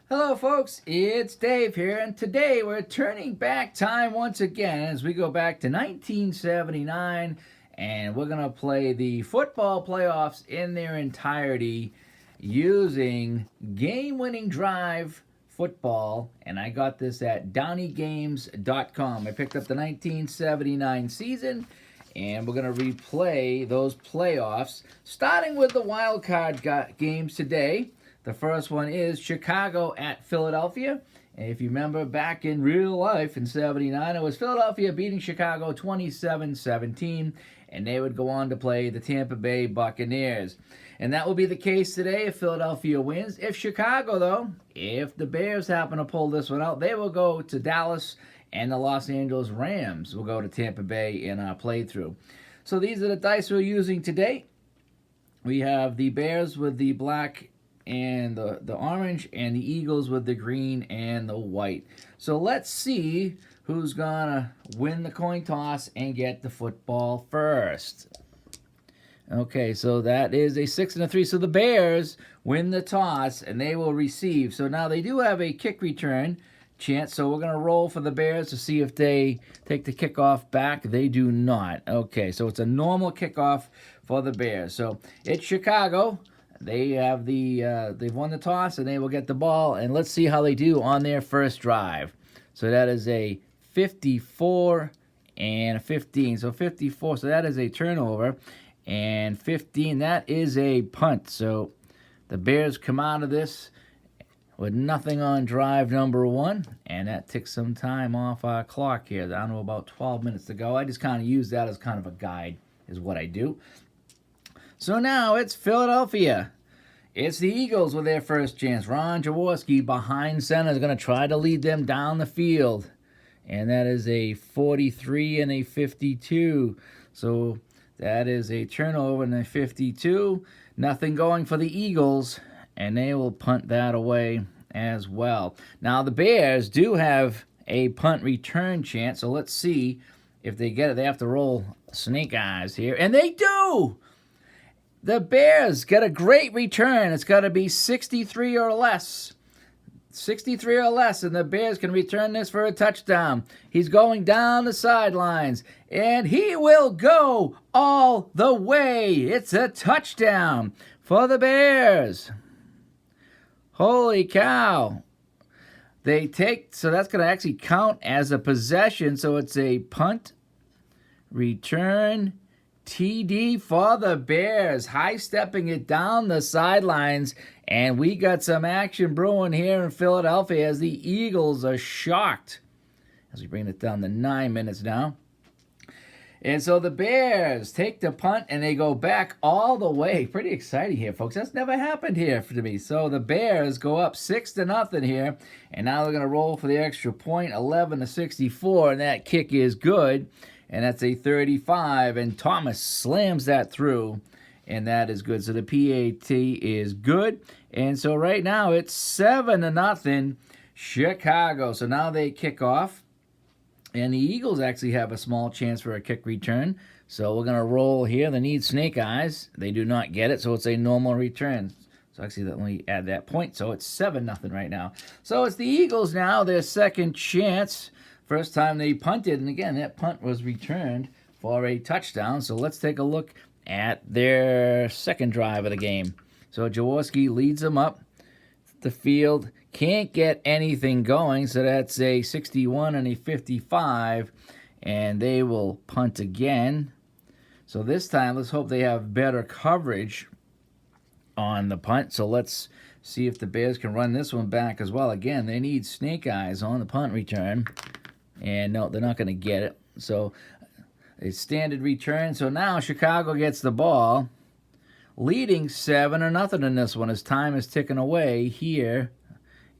Hello, folks. It's Dave here, and today we're turning back time once again as we go back to 1979, and we're going to play the football playoffs in their entirety using game-winning drive football, and I got this at downeygames.com. I picked up the 1979 season, and we're going to replay those playoffs, starting with the wild card games today. The first one is Chicago at Philadelphia. And if you remember back in real life in 79, it was Philadelphia beating Chicago 27-17, and they would go on to play the Tampa Bay Buccaneers. And that will be the case today if Philadelphia wins. If Chicago, though, if the Bears happen to pull this one out, they will go to Dallas, and the Los Angeles Rams will go to Tampa Bay in our playthrough. So these are the dice we're using today. We have the Bears with the black and the orange, and the Eagles with the green and the white. So let's see who's gonna win the coin toss and get the football first. Okay, so that is a 6 and a 3. So the Bears win the toss and they will receive. So now they do have a kick return chance, so we're gonna roll for the Bears to see if they take the kickoff back. They do not. Okay, so it's a normal kickoff for the Bears. So it's Chicago. They have they've won the toss, and they will get the ball. And let's see how they do on their first drive. So that is a 54 and a 15. So 54, so that is a turnover. And 15, that is a punt. So the Bears come out of this with nothing on drive number 1. And that takes some time off our clock here. I don't know, about 12 minutes to go. I just kind of use that as kind of a guide, is what I do. So now it's Philadelphia. It's the Eagles with their first chance. Ron Jaworski behind center is going to try to lead them down the field. And that is a 43 and a 52. So that is a turnover and a 52. Nothing going for the Eagles, and they will punt that away as well. Now the Bears do have a punt return chance, so let's see if they get it. They have to roll snake eyes here, and they do! The Bears get a great return. It's got to be 63 or less. 63 or less, and the Bears can return this for a touchdown. He's going down the sidelines, and he will go all the way. It's a touchdown for the Bears. Holy cow. They take, so that's going to actually count as a possession, so it's a punt, return, TD for the Bears, high-stepping it down the sidelines, and we got some action brewing here in Philadelphia as the Eagles are shocked. As we bring it down to 9 minutes now. And so the Bears take the punt, and they go back all the way. Pretty exciting here, folks. That's never happened here to me. So the Bears go up 6-0 here, and now they're going to roll for the extra point, 11-64, and that kick is good. And that's a 35, and Thomas slams that through, and that is good. So the PAT is good. And so right now it's 7-0 Chicago. So now they kick off, and the Eagles actually have a small chance for a kick return. So we're going to roll here. They need snake eyes. They do not get it, so it's a normal return. So actually, let me add that point. So it's 7-0 right now. So it's the Eagles now, their second chance. First time they punted, and again, that punt was returned for a touchdown. So let's take a look at their second drive of the game. So Jaworski leads them up the field, can't get anything going, so that's a 61 and a 55, and they will punt again. So this time, let's hope they have better coverage on the punt. So let's see if the Bears can run this one back as well. Again, they need snake eyes on the punt return. And no, they're not going to get it. So a standard return. So now Chicago gets the ball, leading 7-0 in this one as time is ticking away here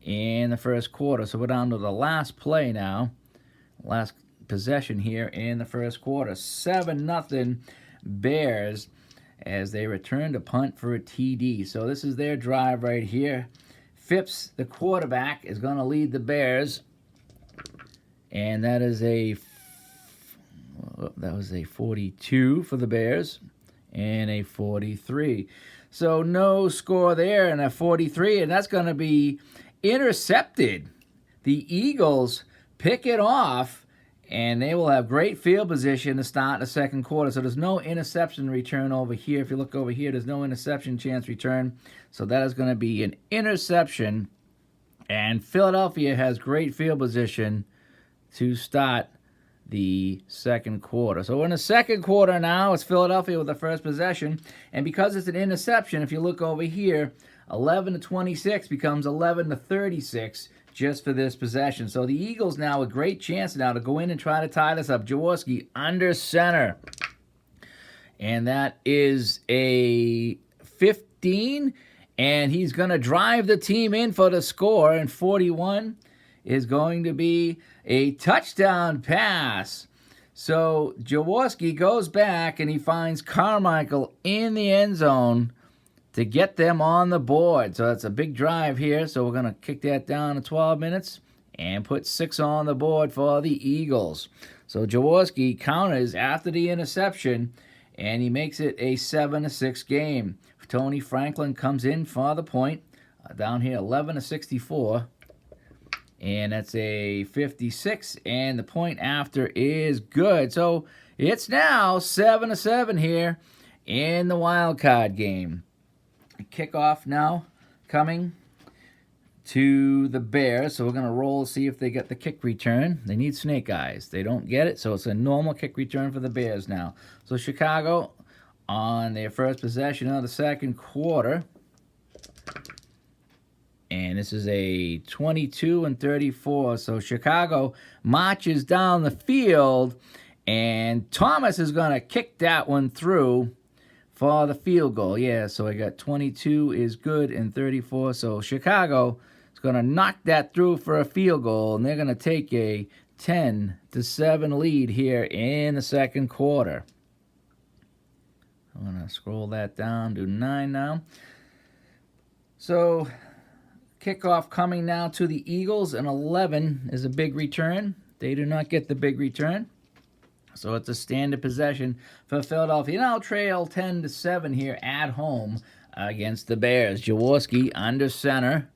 in the first quarter. So we're down to the last play now, last possession here in the first quarter. 7-0 Bears as they return to punt for a TD. So this is their drive right here. Phipps, the quarterback, is going to lead the Bears. And that is that was a 42 for the Bears and a 43. So no score there and a 43, and that's going to be intercepted. The Eagles pick it off, and they will have great field position to start the second quarter. So there's no interception return over here. If you look over here, there's no interception chance return. So that is going to be an interception. And Philadelphia has great field position to start the second quarter. So we're in the second quarter now. It's Philadelphia with the first possession. And because it's an interception, if you look over here, 11-26 becomes 11-36 just for this possession. So the Eagles now a great chance now to go in and try to tie this up. Jaworski under center. And that is a 15. And he's going to drive the team in for the score. And 41 is going to be a touchdown pass. So Jaworski goes back and he finds Carmichael in the end zone to get them on the board. So that's a big drive here. So we're going to kick that down to 12 minutes and put 6 on the board for the Eagles. So Jaworski counters after the interception, and he makes it a 7-6 game. Tony Franklin comes in for the point. Down here, 11-64. And that's a 56, and the point after is good. So it's now 7-7 here in the Wildcard game. Kickoff now coming to the Bears. So we're going to roll, see if they get the kick return. They need snake eyes. They don't get it, so it's a normal kick return for the Bears now. So Chicago on their first possession of the second quarter. And this is a 22-34. So Chicago marches down the field, and Thomas is going to kick that one through for the field goal. Yeah, so I got 22 is good and 34. So Chicago is going to knock that through for a field goal, and they're going to take a 10-7 lead here in the second quarter. I'm going to scroll that down, do 9 now. So kickoff coming now to the Eagles, and 11 is a big return. They do not get the big return. So it's a standard possession for Philadelphia. Now trail 10-7 here at home against the Bears. Jaworski under center.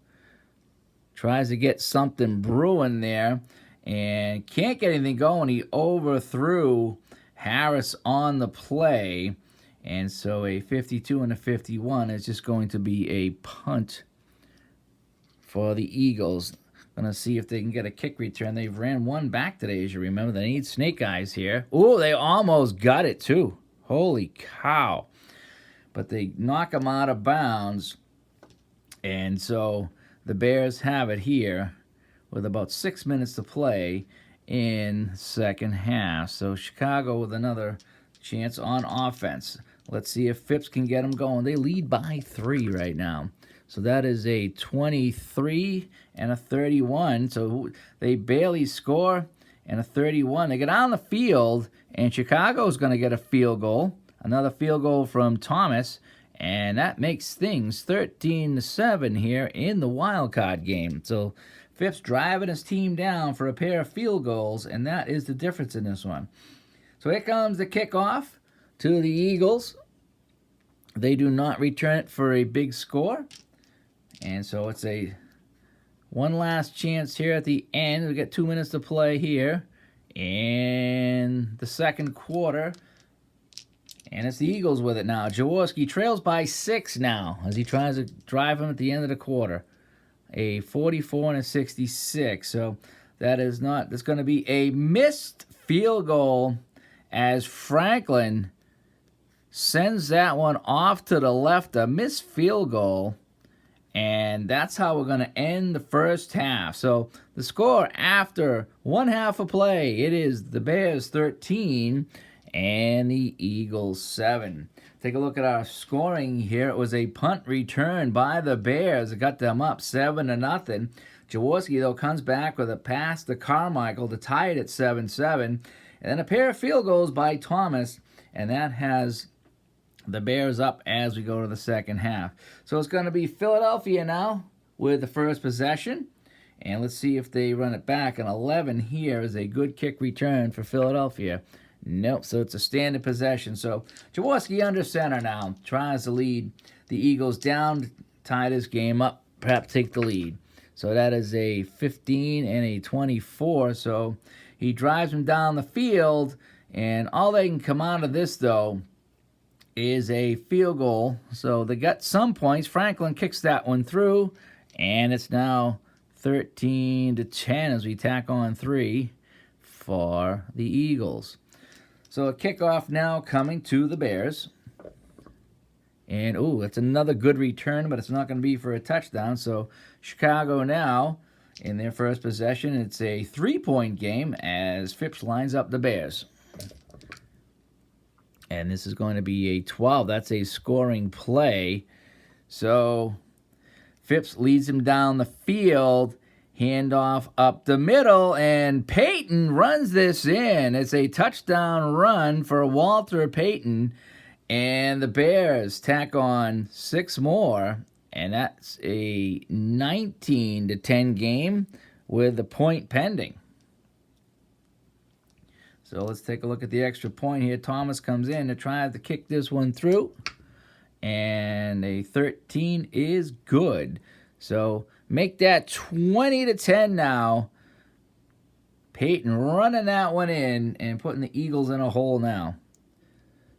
Tries to get something brewing there and can't get anything going. He overthrew Harris on the play. And so a 52 and a 51 is just going to be a punt for the Eagles. Going to see if they can get a kick return. They've ran one back today, as you remember. They need snake eyes here. Oh, they almost got it, too. Holy cow. But they knock them out of bounds. And so the Bears have it here with about 6 minutes to play in second half. So Chicago with another chance on offense. Let's see if Phipps can get them going. They lead by 3 right now. So that is a 23 and a 31. So they barely score, and a 31. They get on the field, and Chicago's going to get a field goal. Another field goal from Thomas, and that makes things 13-7 here in the Wildcard game. So Phipps driving his team down for a pair of field goals, and that is the difference in this one. So here comes the kickoff to the Eagles. They do not return it for a big score. And so it's a one last chance here at the end. We got 2 minutes to play here in the second quarter. And it's the Eagles with it now. Jaworski trails by 6 now as he tries to drive him at the end of the quarter. A 44 and a 66. So that is not, that's going to be a missed field goal as Franklin sends that one off to the left. A missed field goal. And that's how we're going to end the first half. So the score after one half of play, it is the Bears 13 and the Eagles 7. Take a look at our scoring here. It was a punt return by the Bears. It got them up 7-0. Jaworski, though, comes back with a pass to Carmichael to tie it at 7-7. And then a pair of field goals by Thomas, and that has the Bears up as we go to the second half. So it's going to be Philadelphia now with the first possession. And let's see if they run it back. An 11 here is a good kick return for Philadelphia. Nope, so it's a standard possession. So Jaworski under center now. Tries to lead the Eagles down, tie this game up, perhaps take the lead. So that is a 15 and a 24. So he drives him down the field, and all they can come out of this, though, is a field goal. So they got some points. Franklin kicks that one through, and it's now 13-10 as we tack on 3 for the Eagles. So a kickoff now coming to the Bears. And, ooh, that's another good return, but it's not going to be for a touchdown. So Chicago now, in their first possession, it's a 3-point game as Phipps lines up the Bears. And this is going to be a 12. That's a scoring play. So Phipps leads him down the field. Handoff up the middle, and Payton runs this in. It's a touchdown run for Walter Payton, and the Bears tack on 6 more, and that's a 19-10 game with the point pending. So let's take a look at the extra point here. Thomas comes in to try to kick this one through, and a 13 is good. So make that 20-10 now. Payton running that one in and putting the Eagles in a hole now.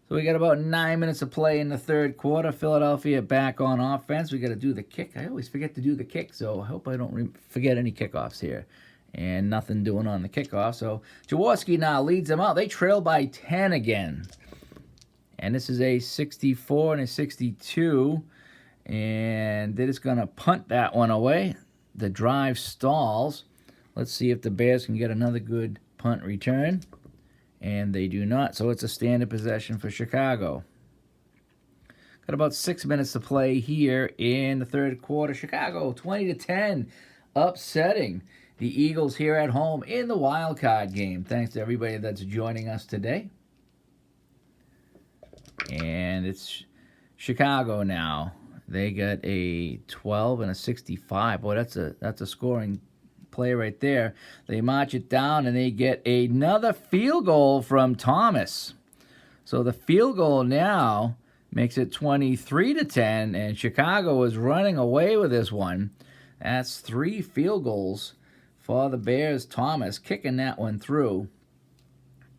So we got about 9 minutes of play in the third quarter. Philadelphia back on offense. We got to do the kick. I always forget to do the kick, so I hope I don't forget any kickoffs here. And nothing doing on the kickoff. So Jaworski now leads them out. They trail by 10 again. And this is a 64 and a 62. And they're just going to punt that one away. The drive stalls. Let's see if the Bears can get another good punt return. And they do not, so it's a standard possession for Chicago. Got about 6 minutes to play here in the third quarter. Chicago 20-10, upsetting the Eagles here at home in the Wildcard game. Thanks to everybody that's joining us today. And it's Chicago now. They got a 12 and a 65. Boy, that's a scoring play right there. They march it down, and they get another field goal from Thomas. So the field goal now makes it 23-10, and Chicago is running away with this one. That's 3 field goals for the Bears. Thomas kicking that one through.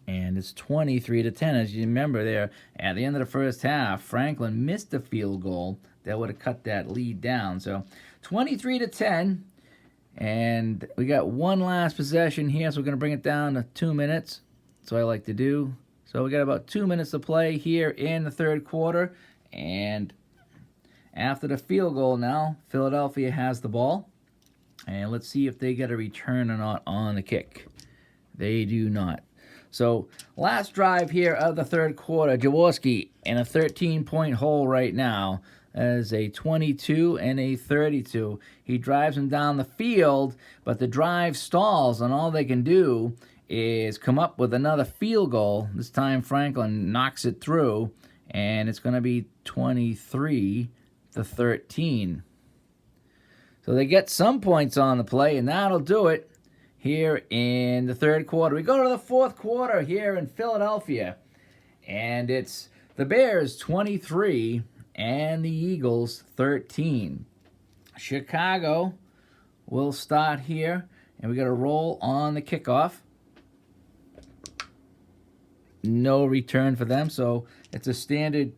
And it's 23-10. As you remember there, at the end of the first half, Franklin missed a field goal that would have cut that lead down. So 23-10. And we got one last possession here, so we're going to bring it down to 2 minutes. That's what I like to do. So we got about 2 minutes to play here in the third quarter. And after the field goal now, Philadelphia has the ball. And let's see if they get a return or not on the kick. They do not. So last drive here of the third quarter, Jaworski in a 13-point hole right now. As a 22 and a 32. He drives him down the field, but the drive stalls, and all they can do is come up with another field goal. This time Franklin knocks it through, and it's going to be 23-13. So they get some points on the play, and that'll do it here in the third quarter. We go to the fourth quarter here in Philadelphia, and it's the Bears 23 and the Eagles 13. Chicago will start here, and we got to roll on the kickoff. No return for them, so it's a standard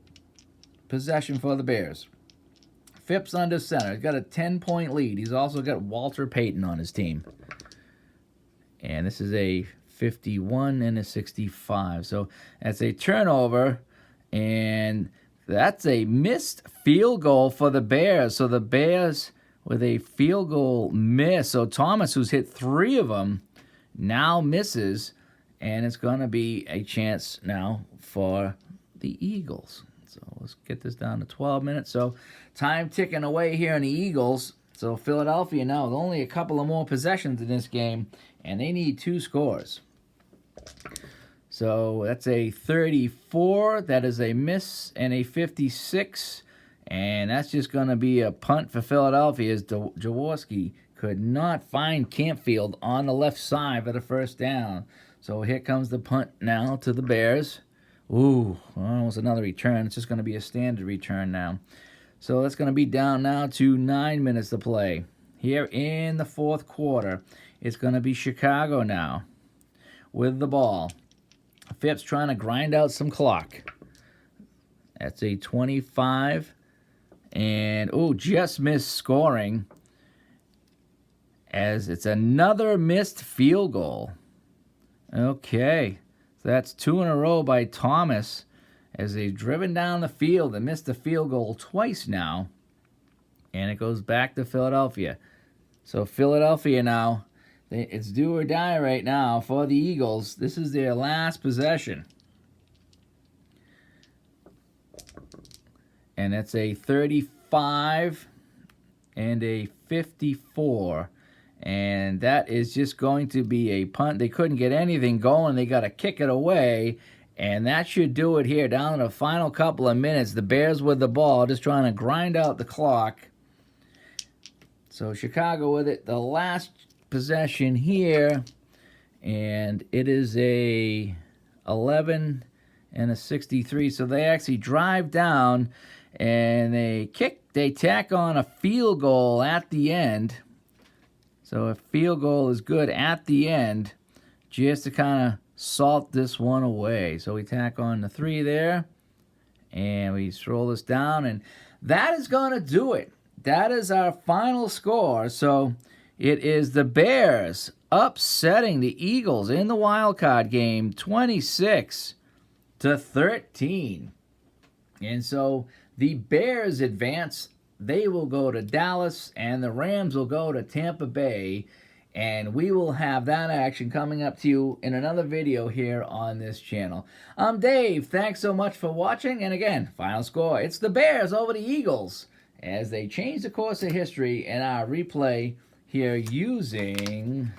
possession for the Bears. Phipps under center. He's got a 10-point lead. He's also got Walter Payton on his team. And this is a 51 and a 65. So that's a turnover, and that's a missed field goal for the Bears. So the Bears with a field goal miss. So Thomas, who's hit 3 of them, now misses. And it's going to be a chance now for the Eagles. So let's get this down to 12 minutes. So time ticking away here in the Eagles. So Philadelphia now with only a couple of more possessions in this game. And they need 2 scores. So that's a 34. That is a miss, and a 56. And that's just going to be a punt for Philadelphia, as Jaworski could not find Campfield on the left side for the first down. So here comes the punt now to the Bears. Ooh, almost another return. It's just going to be a standard return now. So that's going to be down now to 9 minutes to play. here in the fourth quarter. It's going to be Chicago now with the ball. Phipps trying to grind out some clock. That's a 25. And, just missed scoring as it's another missed field goal. Okay, so that's 2 in a row by Thomas as they've driven down the field and missed the field goal twice now. And it goes back to Philadelphia. So Philadelphia now, it's do or die right now for the Eagles. This is their last possession. And it's a 35 and a 54. And that is just going to be a punt. They couldn't get anything going. They got to kick it away. And that should do it here down in the final couple of minutes. The Bears with the ball, just trying to grind out the clock. So Chicago with it. The last possession here. And it is a 11 and a 63. So they actually drive down and they tack on a field goal at the end. So a field goal is good at the end just to kind of salt this one away. So we tack on the 3 there, and we roll this down, and that is going to do it. That is our final score. So it is the Bears upsetting the Eagles in the Wildcard game 26-13. And so the Bears advance. They will go to Dallas, and the Rams will go to Tampa Bay, and we will have that action coming up to you in another video here on this channel. I'm Dave. Thanks so much for watching, and again, final score. It's the Bears over the Eagles as they change the course of history in our replay here using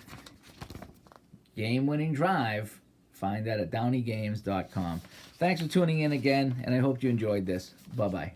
game-winning drive. Find that at downeygames.com. Thanks for tuning in again, and I hope you enjoyed this. Bye-bye.